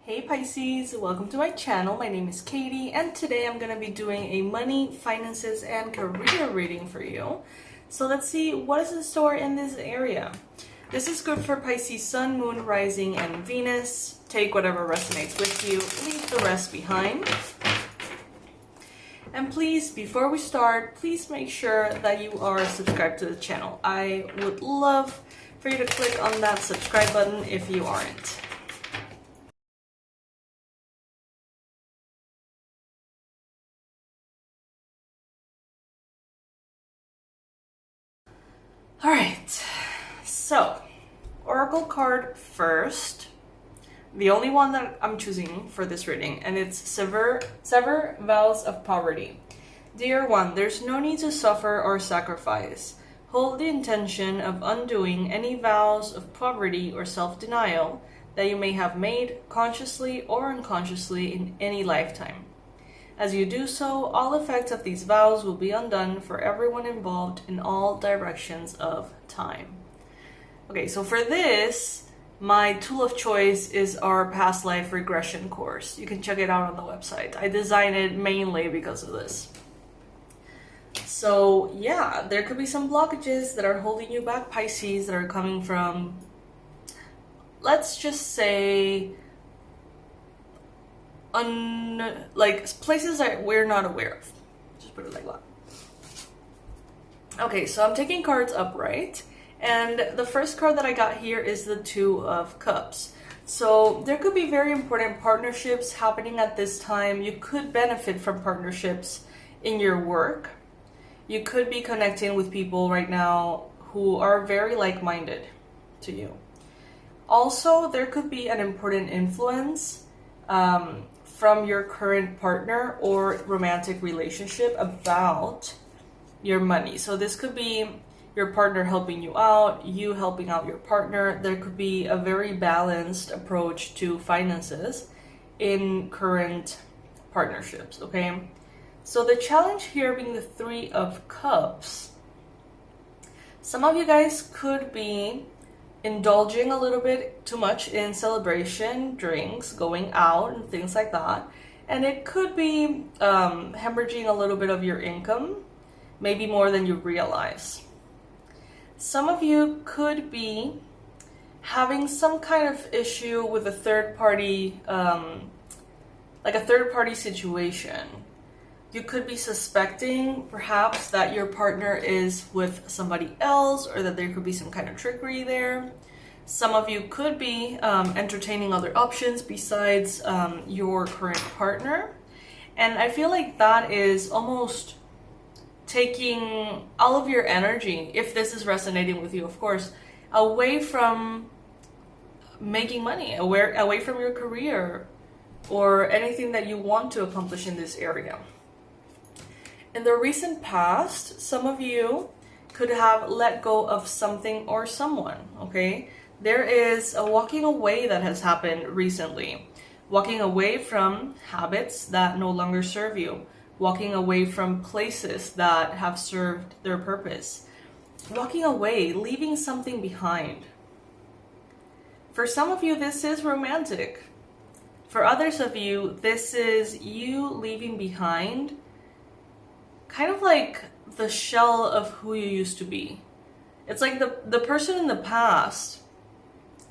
Hey Pisces, welcome to my channel. My name is Katie and today I'm going to be doing a money, finances, and career reading for you. So let's see what is in store in this area. This is good for Pisces Sun, Moon, Rising, and Venus. Take whatever resonates with you, leave the rest behind. And please, before we start, please make sure that you are subscribed to the channel. I would love for you to click on that subscribe button if you aren't. Alright, so Oracle card first, the only one that I'm choosing for this reading, and it's Sever Vows of Poverty. Dear one, there's no need to suffer or sacrifice. Hold the intention of undoing any vows of poverty or self-denial that you may have made consciously or unconsciously in any lifetime. As you do so, all effects of these vows will be undone for everyone involved in all directions of time. Okay, so for this, my tool of choice is our past life regression course. You can check it out on the website. I designed it mainly because of this. So yeah, there could be some blockages that are holding you back, Pisces, that are coming from, let's just say, like places that we're not aware of. Just put it like that. Okay, so I'm taking cards upright, and the first card that I got here is the Two of Cups. So there could be very important partnerships happening at this time. You could benefit from partnerships in your work. You could be connecting with people right now who are very like-minded to you. Also, there could be an important influence from your current partner or romantic relationship about your money. So this could be your partner helping you out, you helping out your partner. There could be a very balanced approach to finances in current partnerships, okay? So the challenge here being the Three of Cups. Some of you guys could be indulging a little bit too much in celebration, drinks, going out, and things like that. And it could be hemorrhaging a little bit of your income, maybe more than you realize. Some of you could be having some kind of issue with a third party, like a third party situation. You could be suspecting perhaps that your partner is with somebody else, or that there could be some kind of trickery there. Some of you could be entertaining other options besides your current partner. And I feel like that is almost taking all of your energy, if this is resonating with you, of course, away from making money, away from your career or anything that you want to accomplish in this area. In the recent past, some of you could have let go of something or someone, okay? There is a walking away that has happened recently. Walking away from habits that no longer serve you. Walking away from places that have served their purpose. Walking away, leaving something behind. For some of you, this is romantic. For others of you, this is you leaving behind kind of like the shell of who you used to be. It's like the person in the past,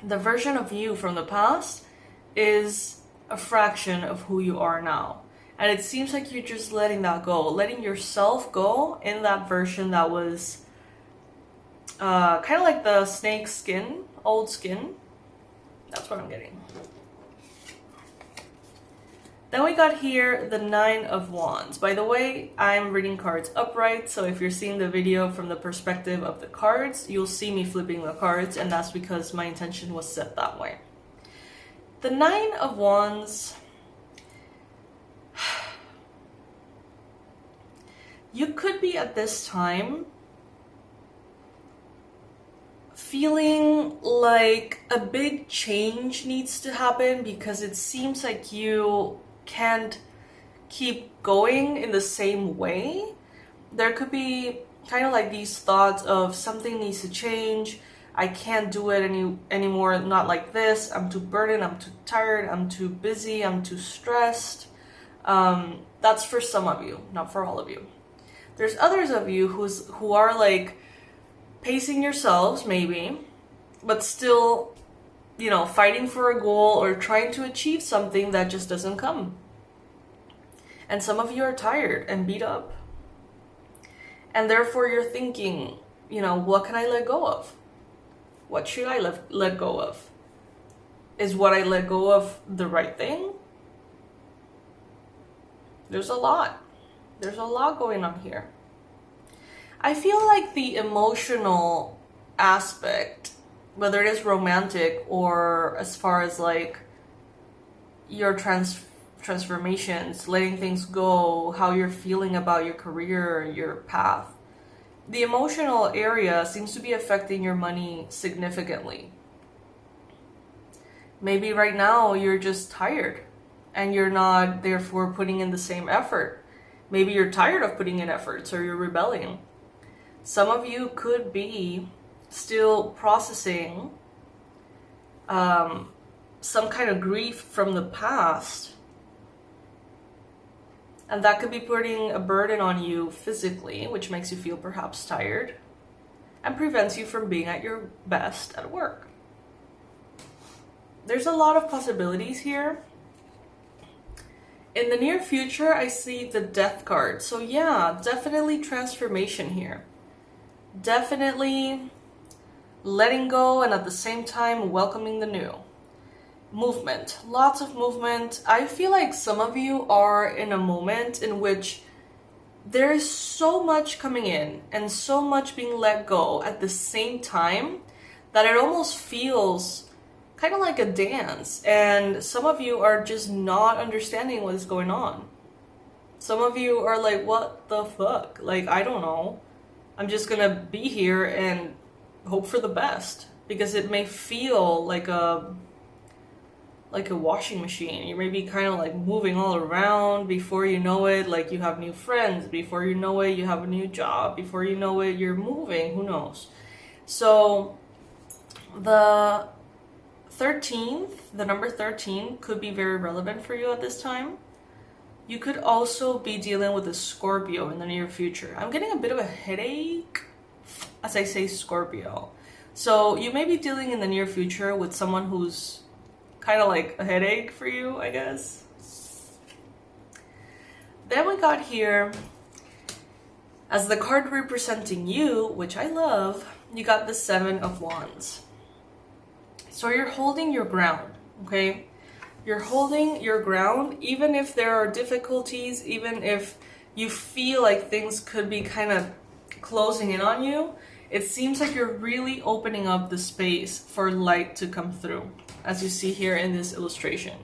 the version of you from the past is a fraction of who you are now. And it seems like you're just letting that go, letting yourself go in that version that was kind of like the snake skin, old skin. That's what I'm getting. Then we got here the Nine of Wands. By the way, I'm reading cards upright, so if you're seeing the video from the perspective of the cards, you'll see me flipping the cards, and that's because my intention was set that way. The Nine of Wands, you could be at this time feeling like a big change needs to happen because it seems like you can't keep going in the same way. There could be kind of like these thoughts of something needs to change. I can't do it anymore, not like this. I'm too burdened, I'm too tired, I'm too busy, I'm too stressed. That's for some of you, not for all of you. There's others of you who are like pacing yourselves maybe, but still, you know, fighting for a goal or trying to achieve something that just doesn't come. And some of you are tired and beat up. And therefore you're thinking, you know, what can I let go of? What should I let go of? Is what I let go of the right thing? There's a lot. There's a lot going on here. I feel like the emotional aspect, whether it is romantic or as far as like your transformations, letting things go, how you're feeling about your career, your path, the emotional area seems to be affecting your money significantly. Maybe right now you're just tired and you're not therefore putting in the same effort. Maybe you're tired of putting in efforts or you're rebelling. Some of you could be still processing some kind of grief from the past. And that could be putting a burden on you physically, which makes you feel perhaps tired and prevents you from being at your best at work. There's a lot of possibilities here. In the near future, I see the Death card. So yeah, definitely transformation here. Definitely letting go and at the same time welcoming the new. Movement, lots of movement. I feel like some of you are in a moment in which there is so much coming in and so much being let go at the same time that it almost feels kind of like a dance. And some of you are just not understanding what is going on. Some of you are like, what the fuck? Like, I don't know. I'm just gonna be here and hope for the best, because it may feel like a washing machine. You may be kind of like moving all around. Before you know it, like you have new friends. Before you know it, you have a new job. Before you know it, you're moving. Who knows? So the 13th, the number 13 could be very relevant for you at this time. You could also be dealing with a Scorpio in the near future. I'm getting a bit of a headache as I say Scorpio. So you may be dealing in the near future with someone who's kind of like a headache for you, I guess. Then we got here, as the card representing you, which I love, you got the 7 of Wands. So you're holding your ground, okay? You're holding your ground, even if there are difficulties, even if you feel like things could be kind of closing in on you. It seems like you're really opening up the space for light to come through, as you see here in this illustration.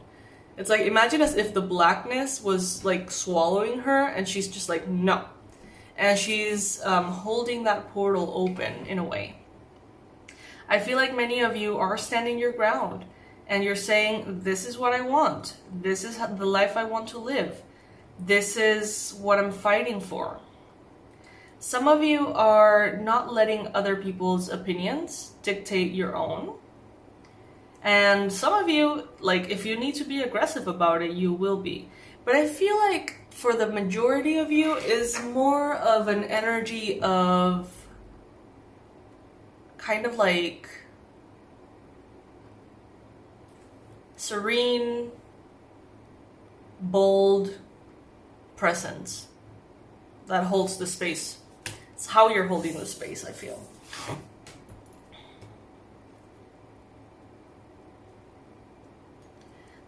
It's like, imagine as if the blackness was like swallowing her and she's just like, no. And she's holding that portal open in a way. I feel like many of you are standing your ground and you're saying, this is what I want. This is the life I want to live. This is what I'm fighting for. Some of you are not letting other people's opinions dictate your own. And some of you, like, if you need to be aggressive about it, you will be. But I feel like for the majority of you is more of an energy of kind of like serene, bold presence that holds the space. It's how you're holding the space, I feel.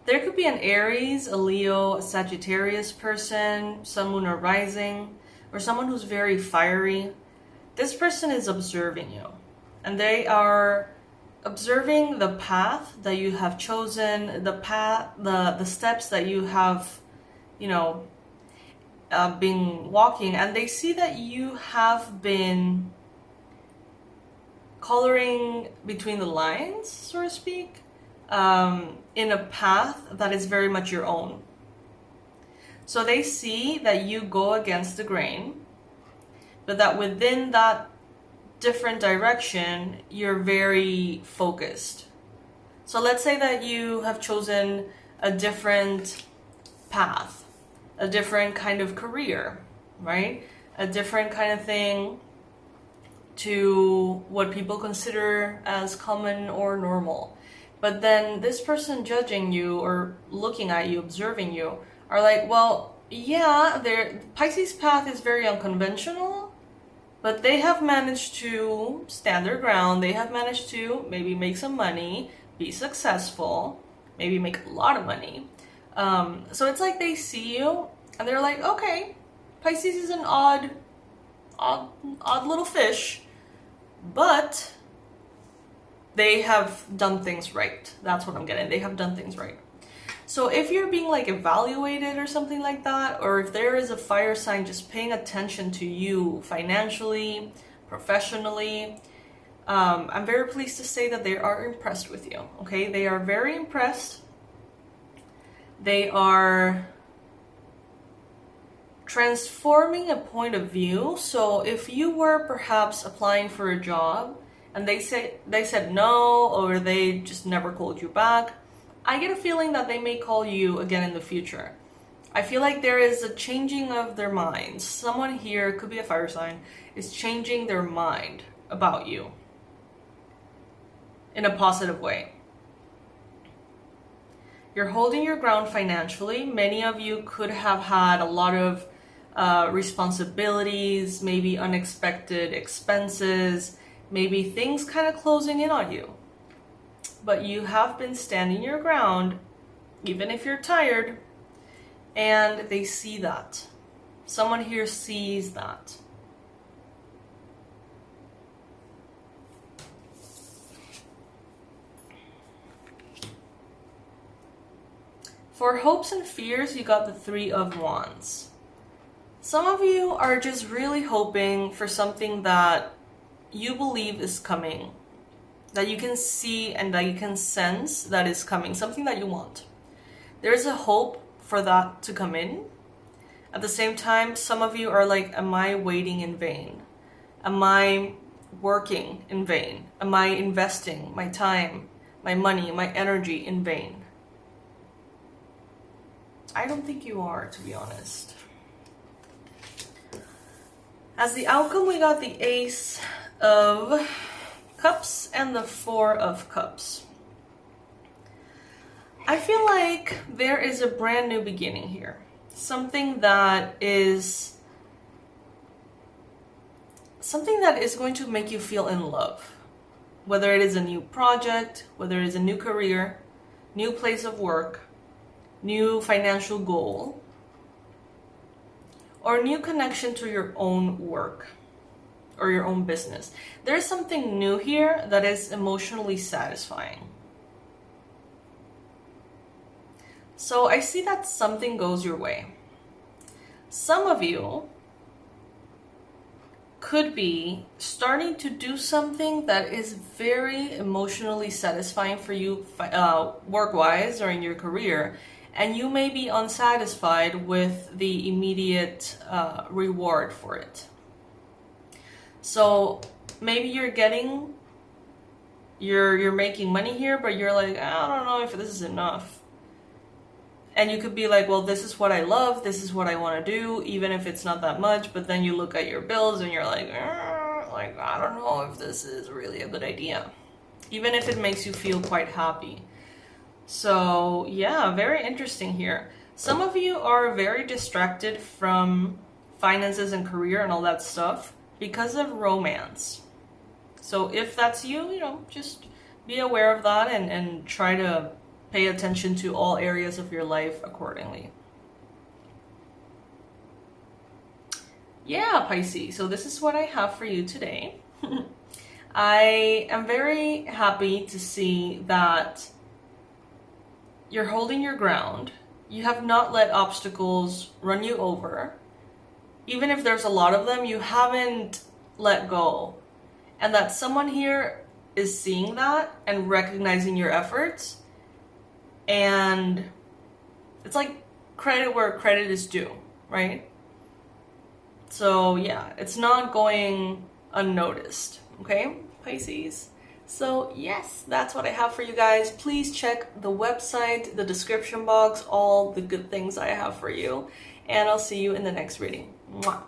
There could be an Aries, a Leo, a Sagittarius person, Sun, Moon, or Rising, or someone who's very fiery. This person is observing you, and they are observing the path that you have chosen, the steps that you have, been walking, and they see that you have been coloring between the lines, so to speak, in a path that is very much your own. So they see that you go against the grain, but that within that different direction, you're very focused. So let's say that you have chosen a different path, a different kind of career, right? A different kind of thing to what people consider as common or normal. But then this person judging you or looking at you, observing you, are like, well, yeah, Pisces path is very unconventional, but they have managed to stand their ground. They have managed to maybe make some money, be successful, maybe make a lot of money. So it's like they see you and they're like, okay, Pisces is an odd little fish, but they have done things right. That's what I'm getting. They have done things right. So if you're being like evaluated or something like that, or if there is a fire sign just paying attention to you financially, professionally, I'm very pleased to say that they are impressed with you. Okay, they are very impressed. They are transforming a point of view. So if you were perhaps applying for a job and they said no, or they just never called you back, I get a feeling that they may call you again in the future. I feel like there is a changing of their minds. Someone here, could be a fire sign, is changing their mind about you in a positive way. You're holding your ground financially. Many of you could have had a lot of responsibilities, maybe unexpected expenses, maybe things kind of closing in on you. But you have been standing your ground, even if you're tired, and they see that. Someone here sees that. For hopes and fears, you got the Three of Wands. Some of you are just really hoping for something that you believe is coming, that you can see and that you can sense that is coming, something that you want. There's a hope for that to come in. At the same time, some of you are like, am I waiting in vain? Am I working in vain? Am I investing my time, my money, my energy in vain? I don't think you are, to be honest. As the outcome, we got the Ace of Cups and the Four of Cups. I feel like there is a brand new beginning here. Something that is going to make you feel in love. Whether it is a new project, whether it is a new career, new place of work, new financial goal, or new connection to your own work or your own business. There's something new here that is emotionally satisfying. So I see that something goes your way. Some of you could be starting to do something that is very emotionally satisfying for you work-wise or in your career, and you may be unsatisfied with the immediate reward for it. So maybe you're making money here, but you're like, I don't know if this is enough. And you could be like, well, this is what I love, this is what I want to do, even if it's not that much. But then you look at your bills and you're like, I don't know if this is really a good idea, even if it makes you feel quite happy. So yeah, very interesting here. Some of you are very distracted from finances and career and all that stuff because of romance. So if that's you, just be aware of that and try to pay attention to all areas of your life accordingly. Yeah, Pisces. So this is what I have for you today. I am very happy to see that you're holding your ground. You have not let obstacles run you over. Even if there's a lot of them, you haven't let go. And that someone here is seeing that and recognizing your efforts. And it's like credit where credit is due, right? So yeah, it's not going unnoticed. Okay, Pisces? So yes, that's what I have for you guys. Please check the website, the description box, all the good things I have for you. And I'll see you in the next reading. Mwah.